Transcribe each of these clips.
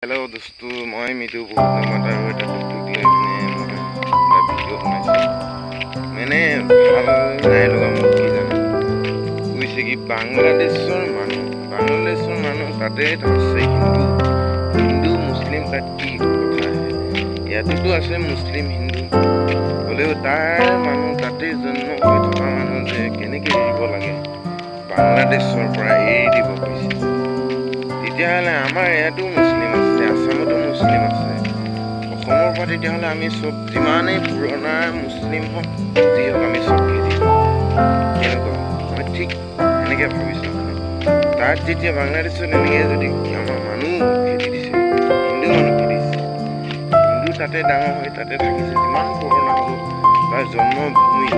Hello' দোস্তো, মই মৃদু বহুত নামাত আৰু এটা টপিক লৈ মই এটা ভিডিঅ' বনাইছোঁ। ভাল নাই লগা মোক কি জানে কৈছে কি বাংলাদেশৰ মানুহ তাতে আছে হিন্দু মুছলিম, তাত কি কথা ইয়াতোতো আছে মুছলিম হিন্দু, হ'লেও তাৰ মানুহ তাতে জন্ম হৈ থকা মানুহ যে কেনেকৈ এৰিব লাগে, বাংলাদেশৰ পৰা এৰি দিব কৈছে। তেতিয়াহ'লে আমাৰ ইয়াতো মুছলিম আছে, আসামতো মুছলিম আছে, অসমৰ পৰা তেতিয়াহ'লে আমি চব যিমানেই পুৰণা মুছলিম হওক যি হওক আমি চব খেদি কেনেকুৱা মই ঠিক এনেকৈ ভাবিছোঁ। তাত যেতিয়া বাংলাদেশত এনেকৈ যদি আমাৰ মানুহ খেদি দিছে, হিন্দু মানুহ খেদি দিছে, হিন্দু তাতে ডাঙৰ হৈ তাতে থাকিছে, যিমান পুৰণা হ'ব তাৰ জন্মভূমি,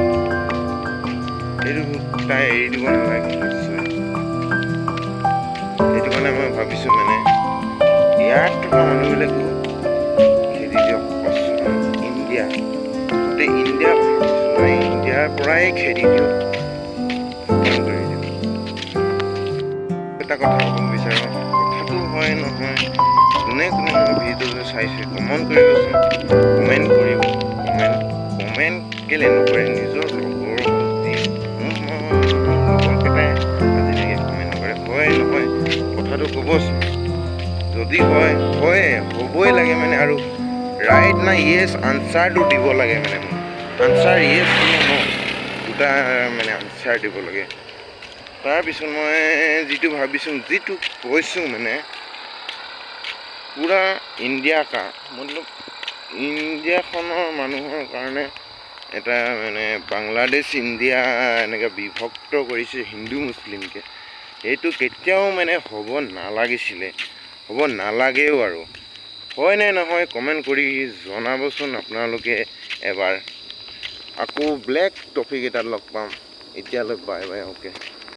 এইটো তাই এৰি দিব নালাগে নিশ্চয়। সেইটো কাৰণে মই ভাবিছোঁ ইয়াত থকা মানুহবিলাকো খেদি দিয়ক। ইণ্ডিয়া গোটেই ইণ্ডিয়াৰ পৰাই খেদি দিয়ক, খতম কৰি দিয়ক। এটা কথা ক'ব বিচাৰোঁ, কথাটো হয় নহয় কোনে কোনে মোৰ ভিডিঅ'টো চাইছে কমেণ্ট কৰিবচোন, কমেণ্ট কেলৈ নকৰে? নিজৰ লগৰ লগৰকেইটাই আজিলৈকে কমেণ্ট নকৰে, হয় নহয় কথাটো ক'বচোন। যদি হয় হ'বই লাগে আৰু ৰাইট না য়েছ আনচাৰটো দিব লাগে। মোক আনচাৰ য়েছ ন দুটা আনচাৰ দিব লাগে। তাৰপিছত মই যিটো ভাবিছোঁ, যিটো কৈছোঁ পূৰা ইণ্ডিয়াখনৰ মানুহৰ কাৰণে এটা বাংলাদেশ ইণ্ডিয়া এনেকৈ বিভক্ত কৰিছে হিন্দু মুছলিমকৈ। এইটো কেতিয়াও হ'ব নালাগিছিলে, হ'ব নালাগেও। আৰু হয় নে নহয় কমেণ্ট কৰি জনাবচোন আপোনালোকে এবাৰ। আকৌ ব্লেক টপিক এটাত লগ পাম। এতিয়ালৈ বাই বাই, অ'কে।